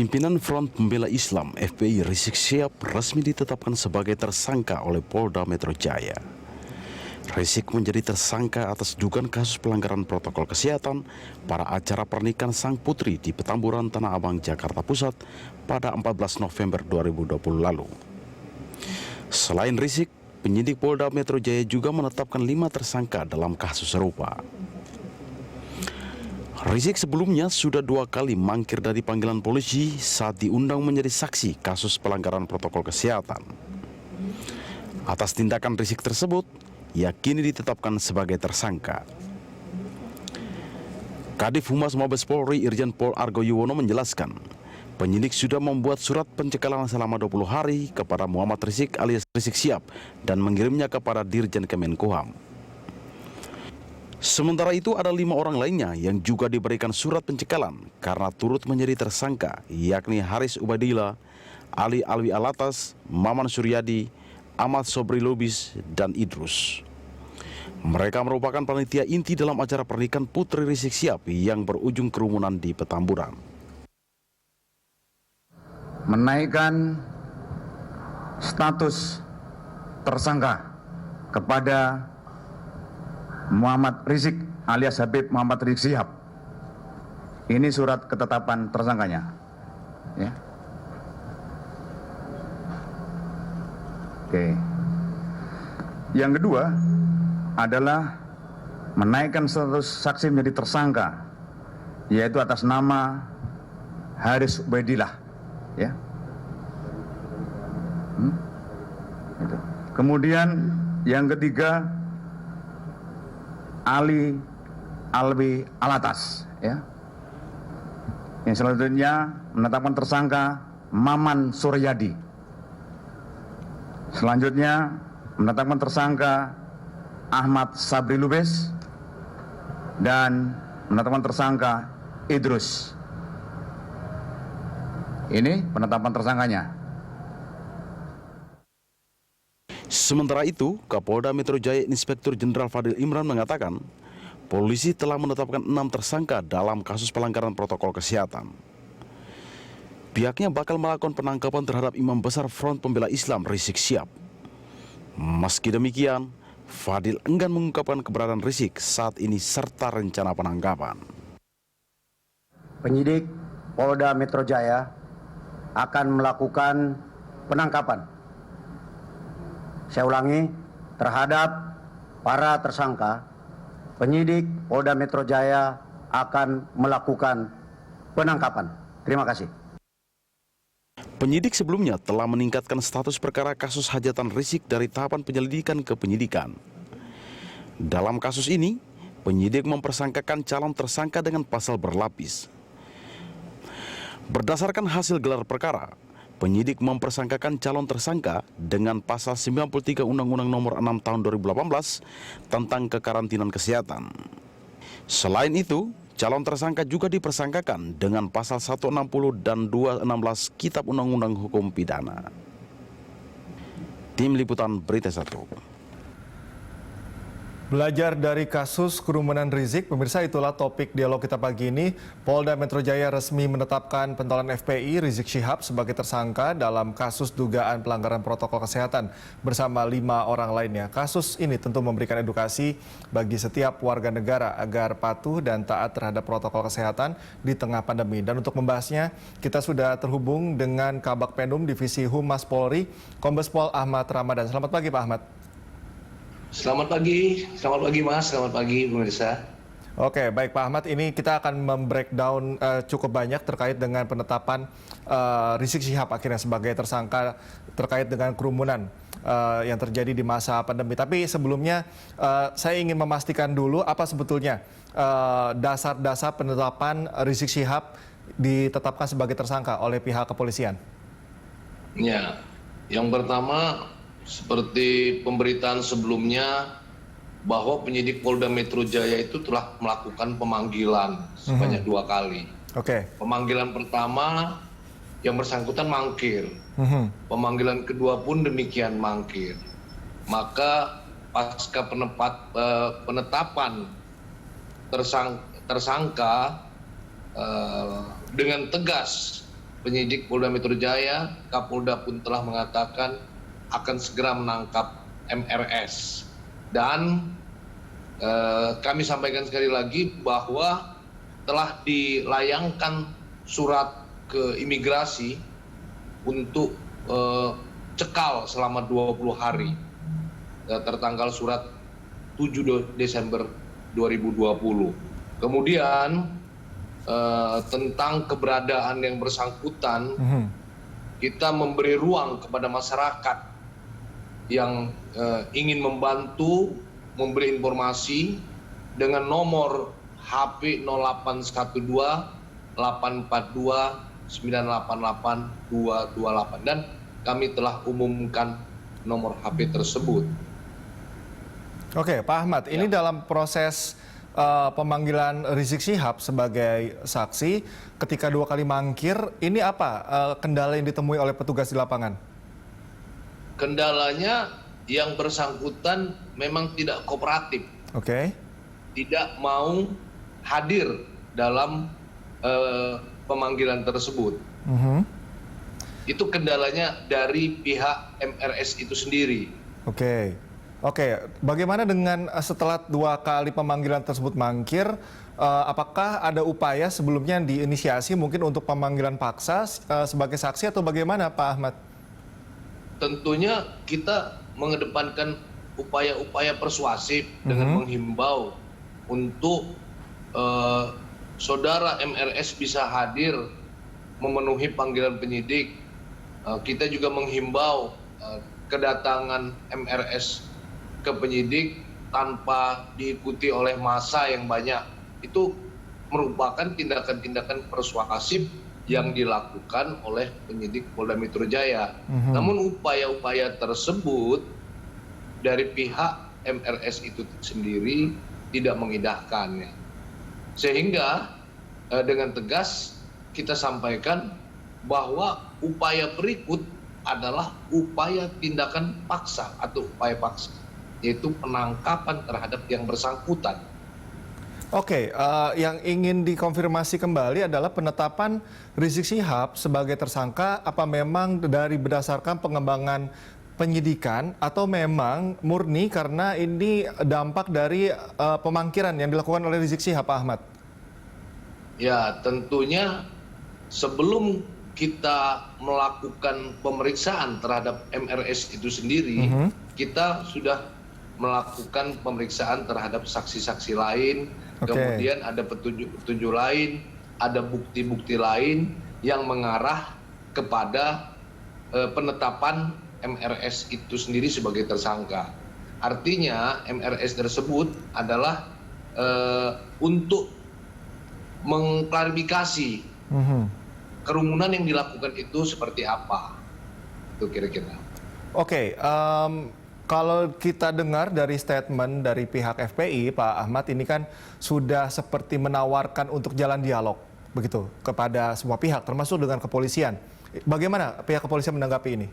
Pimpinan Front Pembela Islam (FPI) Rizik Syihab resmi ditetapkan sebagai tersangka oleh Polda Metro Jaya. Rizik menjadi tersangka atas dugaan kasus pelanggaran protokol kesehatan pada acara pernikahan sang putri di Petamburan, Tanah Abang, Jakarta Pusat pada 14 November 2020 lalu. Selain Rizik, penyidik Polda Metro Jaya juga menetapkan 5 tersangka dalam kasus serupa. Rizik sebelumnya sudah 2 kali mangkir dari panggilan polisi saat diundang menjadi saksi kasus pelanggaran protokol kesehatan. Atas tindakan Rizik tersebut, ia kini ditetapkan sebagai tersangka. Kadif Humas Mabes Polri Irjen Pol Argo Yuwono menjelaskan, penyidik sudah membuat surat pencekalan selama 20 hari kepada Muhammad Rizik alias Rizik Syihab dan mengirimnya kepada Dirjen Kemenkumham. Sementara itu ada 5 orang lainnya yang juga diberikan surat pencekalan karena turut menjadi tersangka, yakni Haris Ubadillah, Ali Alwi Alatas, Maman Suryadi, Ahmad Sobri Lubis, dan Idrus. Mereka merupakan panitia inti dalam acara pernikahan putri Rizik Syihab yang berujung kerumunan di Petamburan. Menaikkan status tersangka kepada Muhammad Rizik alias Habib Muhammad Rizik Syihab. Ini surat ketetapan tersangkanya. Ya. Oke. Yang kedua adalah menaikkan status saksi menjadi tersangka, yaitu atas nama Haris Ubadillah. Ya. Itu. Kemudian yang ketiga Ali Alwi Alatas, ya. Yang selanjutnya menetapkan tersangka Maman Suryadi. Selanjutnya menetapkan tersangka Ahmad Sabri Lubis dan menetapkan tersangka Idrus. Ini penetapan tersangkanya. Sementara itu, Kapolda Metro Jaya Inspektur Jenderal Fadil Imran mengatakan, polisi telah menetapkan 6 tersangka dalam kasus pelanggaran protokol kesehatan. Pihaknya bakal melakukan penangkapan terhadap Imam Besar Front Pembela Islam Rizik Syihab. Meski demikian, Fadil enggan mengungkapkan keberadaan Rizik saat ini serta rencana penangkapan. Penyidik Polda Metro Jaya akan melakukan penangkapan. Saya ulangi, terhadap para tersangka, penyidik Polda Metro Jaya akan melakukan penangkapan. Terima kasih. Penyidik sebelumnya telah meningkatkan status perkara kasus hajatan Rizik dari tahapan penyelidikan ke penyidikan. Dalam kasus ini, penyidik mempersangkakan calon tersangka dengan pasal berlapis. Berdasarkan hasil gelar perkara, penyidik mempersangkakan calon tersangka dengan pasal 93 Undang-Undang Nomor 6 Tahun 2018 tentang kekarantinaan kesehatan. Selain itu, calon tersangka juga dipersangkakan dengan pasal 160 dan 216 Kitab Undang-Undang Hukum Pidana. Tim Liputan Berita 1. Belajar dari kasus kerumunan Rizik, pemirsa, itulah topik dialog kita pagi ini. Polda Metro Jaya resmi menetapkan pentolan FPI Rizik Syihab sebagai tersangka dalam kasus dugaan pelanggaran protokol kesehatan bersama 5 orang lainnya. Kasus ini tentu memberikan edukasi bagi setiap warga negara agar patuh dan taat terhadap protokol kesehatan di tengah pandemi. Dan untuk membahasnya, kita sudah terhubung dengan Kabak Penum Divisi Humas Polri, Kombes Pol Ahmad Ramadan. Selamat pagi, Pak Ahmad. Selamat pagi Mas, selamat pagi pemirsa. Oke, baik Pak Ahmad, ini kita akan membreakdown cukup banyak terkait dengan penetapan Rizik Syihab akhirnya sebagai tersangka terkait dengan kerumunan yang terjadi di masa pandemi. Tapi sebelumnya saya ingin memastikan dulu apa sebetulnya dasar-dasar penetapan Rizik Syihab ditetapkan sebagai tersangka oleh pihak kepolisian. Ya, yang pertama seperti pemberitaan sebelumnya bahwa penyidik Polda Metro Jaya itu telah melakukan pemanggilan sebanyak 2 kali. Oke. Pemanggilan pertama yang bersangkutan mangkir. Pemanggilan kedua pun demikian mangkir. Maka pasca penetapan tersangka dengan tegas penyidik Polda Metro Jaya, Kapolda pun telah mengatakan akan segera menangkap MRS. Dan kami sampaikan sekali lagi bahwa telah dilayangkan surat ke imigrasi untuk cekal selama 20 hari. Tertanggal surat 7 Desember 2020. Kemudian tentang keberadaan yang bersangkutan, kita memberi ruang kepada masyarakat yang ingin membantu, memberi informasi dengan nomor HP 0812 842 988 228, dan kami telah umumkan nomor HP tersebut. Oke, Pak Ahmad, ini dalam proses pemanggilan Rizik Syihab sebagai saksi ketika 2 kali mangkir, ini apa kendala yang ditemui oleh petugas di lapangan? Kendalanya yang bersangkutan memang tidak kooperatif. Oke. Tidak mau hadir dalam pemanggilan tersebut. Itu kendalanya dari pihak MRS itu sendiri. Oke. Bagaimana dengan setelah 2 kali pemanggilan tersebut mangkir, apakah ada upaya sebelumnya diinisiasi mungkin untuk pemanggilan paksa sebagai saksi atau bagaimana, Pak Ahmad? Tentunya kita mengedepankan upaya-upaya persuasif dengan menghimbau untuk saudara MRS bisa hadir memenuhi panggilan penyidik. Kita juga menghimbau kedatangan MRS ke penyidik tanpa diikuti oleh massa yang banyak. Itu merupakan tindakan-tindakan persuasif yang dilakukan oleh penyidik Polda Metro Jaya. Namun upaya-upaya tersebut dari pihak MRS itu sendiri tidak mengindahkannya. Sehingga dengan tegas kita sampaikan bahwa upaya berikut adalah upaya tindakan paksa atau upaya paksa, yaitu penangkapan terhadap yang bersangkutan. Oke, yang ingin dikonfirmasi kembali adalah penetapan Rizik Syihab sebagai tersangka apa memang dari berdasarkan pengembangan penyidikan atau memang murni karena ini dampak dari pemangkiran yang dilakukan oleh Rizik Syihab, Pak Ahmad? Ya, tentunya sebelum kita melakukan pemeriksaan terhadap MRS itu sendiri, kita sudah melakukan pemeriksaan terhadap saksi-saksi lain, kemudian ada petunjuk-petunjuk lain, ada bukti-bukti lain yang mengarah kepada penetapan MRS itu sendiri sebagai tersangka. Artinya MRS tersebut adalah untuk mengklarifikasi kerumunan yang dilakukan itu seperti apa. Itu kira-kira. Oke, kalau kita dengar dari statement dari pihak FPI, Pak Ahmad, ini kan sudah seperti menawarkan untuk jalan dialog begitu kepada semua pihak, termasuk dengan kepolisian. Bagaimana pihak kepolisian menanggapi ini?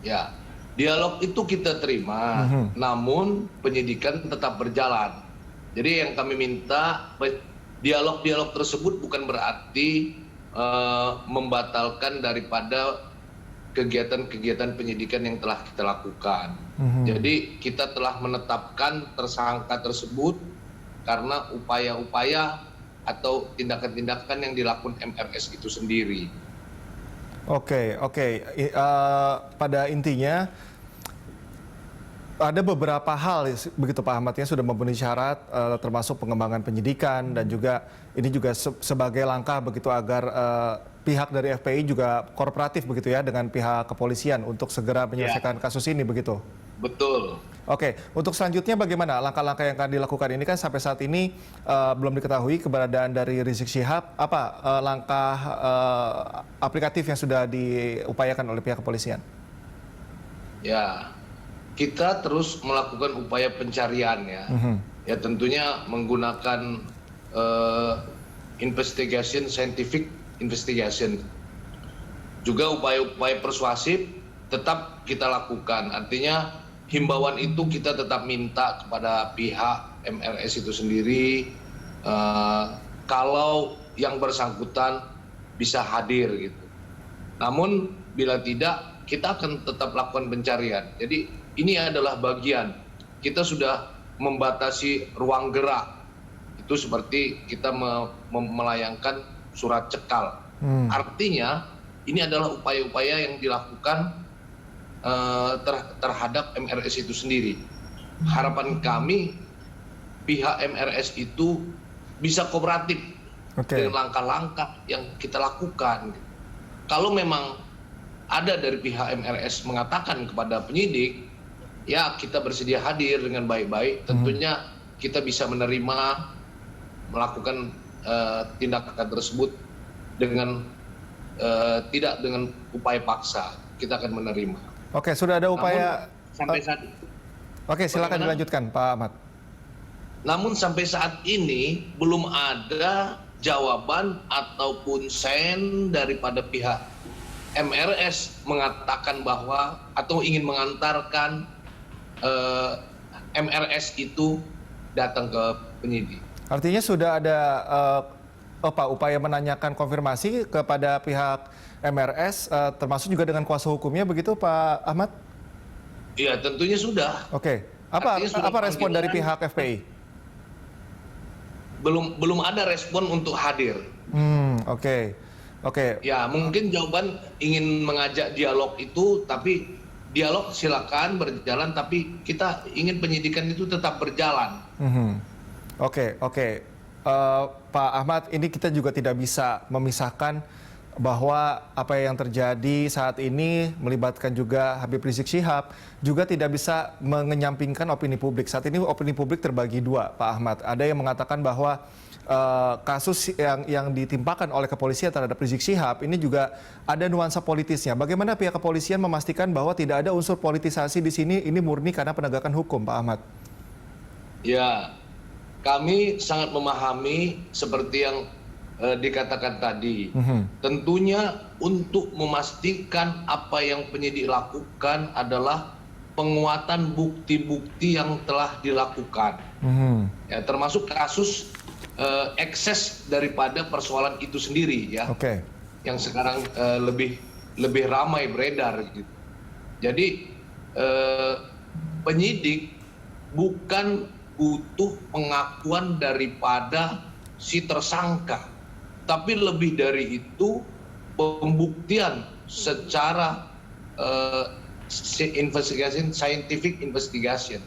Ya, dialog itu kita terima, namun penyidikan tetap berjalan. Jadi yang kami minta, dialog-dialog tersebut bukan berarti membatalkan daripada kegiatan-kegiatan penyidikan yang telah kita lakukan. Jadi kita telah menetapkan tersangka tersebut karena upaya-upaya atau tindakan-tindakan yang dilakukan MRS itu sendiri. Oke. Pada intinya ada beberapa hal begitu Pak Ahmad yang sudah memenuhi syarat, termasuk pengembangan penyidikan dan juga ini juga sebagai langkah begitu agar pihak dari FPI juga kooperatif begitu ya dengan pihak kepolisian untuk segera menyelesaikan kasus ini begitu. Betul. Oke, untuk selanjutnya bagaimana langkah-langkah yang akan dilakukan ini kan sampai saat ini belum diketahui keberadaan dari Rizik Syihab. Apa langkah aplikatif yang sudah diupayakan oleh pihak kepolisian? Ya, kita terus melakukan upaya pencarian ya. Ya tentunya menggunakan investigation, scientific investigation. Juga upaya-upaya persuasif tetap kita lakukan. Artinya himbauan itu kita tetap minta kepada pihak MRS itu sendiri, kalau yang bersangkutan bisa hadir gitu. Namun bila tidak, kita akan tetap lakukan pencarian. Jadi ini adalah bagian kita sudah membatasi ruang gerak. Itu seperti kita melayangkan surat cekal. Artinya ini adalah upaya-upaya yang dilakukan terhadap MRS itu sendiri. Harapan kami pihak MRS itu bisa kooperatif dengan langkah-langkah yang kita lakukan. Kalau memang ada dari pihak MRS mengatakan kepada penyidik, ya kita bersedia hadir dengan baik-baik. Tentunya kita bisa menerima, melakukan tindakan tersebut dengan tidak dengan upaya paksa. Kita akan menerima. Oke, sudah ada upaya. Namun, sampai saat Oke, silakan dilanjutkan, Pak Ahmad. Namun sampai saat ini belum ada jawaban ataupun sen daripada pihak MRS mengatakan bahwa atau ingin mengantarkan MRS itu datang ke penyidik. Artinya sudah ada upaya menanyakan konfirmasi kepada pihak MRS, termasuk juga dengan kuasa hukumnya, begitu Pak Ahmad? Iya, tentunya sudah. Oke, apa respon dari pihak FPI? Belum ada respon untuk hadir. Oke. Ya, mungkin jawaban ingin mengajak dialog itu, tapi dialog silakan berjalan, tapi kita ingin penyidikan itu tetap berjalan. Oke. Pak Ahmad, ini kita juga tidak bisa memisahkan bahwa apa yang terjadi saat ini melibatkan juga Habib Rizik Syihab juga tidak bisa mengenyampingkan opini publik. Saat ini opini publik terbagi dua, Pak Ahmad. Ada yang mengatakan bahwa kasus yang ditimpakan oleh kepolisian terhadap Rizik Syihab ini juga ada nuansa politisnya. Bagaimana pihak kepolisian memastikan bahwa tidak ada unsur politisasi di sini, ini murni karena penegakan hukum, Pak Ahmad? Ya, kami sangat memahami seperti yang dikatakan tadi. Tentunya untuk memastikan apa yang penyidik lakukan adalah penguatan bukti-bukti yang telah dilakukan. Ya, termasuk kasus ekses daripada persoalan itu sendiri, ya. Yang sekarang lebih ramai beredar gitu. Jadi penyidik bukan butuh pengakuan daripada si tersangka, tapi lebih dari itu pembuktian secara scientific investigation.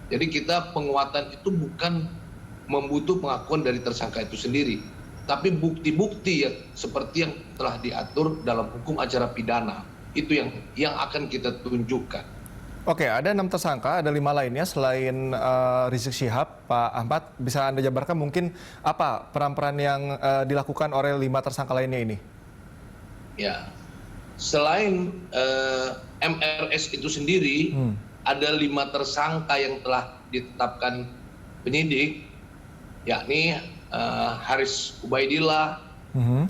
Jadi kita penguatan itu bukan membutuh pengakuan dari tersangka itu sendiri, tapi bukti-bukti yang seperti yang telah diatur dalam hukum acara pidana itu yang akan kita tunjukkan. Oke, ada 6 tersangka, ada 5 lainnya selain Rizik Syihab. Pak Ahmad, bisa Anda jabarkan mungkin apa peran-peran yang dilakukan oleh 5 tersangka lainnya ini? Ya, selain MRS itu sendiri, ada 5 tersangka yang telah ditetapkan penyidik, yakni Haris Ubaidillah,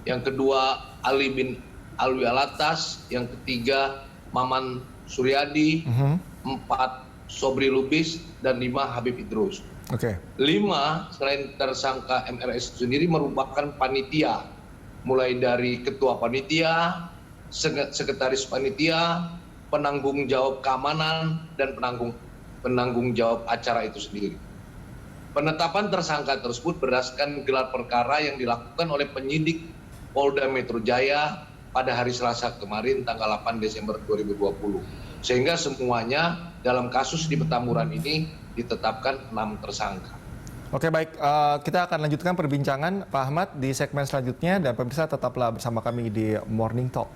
yang kedua Ali bin Alwi Alatas, yang ketiga Maman Suryadi, 4 Sobri Lubis, dan 5 Habib Idrus. 5 selain tersangka MRS sendiri merupakan panitia, mulai dari ketua panitia, sekretaris panitia, penanggung jawab keamanan, dan penanggung jawab acara itu sendiri. Penetapan tersangka tersebut berdasarkan gelar perkara yang dilakukan oleh penyidik Polda Metro Jaya pada hari Selasa kemarin tanggal 8 Desember 2020. Sehingga semuanya dalam kasus di Petamburan ini ditetapkan 6 tersangka. Oke, baik. Kita akan lanjutkan perbincangan Pak Ahmad di segmen selanjutnya, dan pemirsa tetaplah bersama kami di Morning Talk.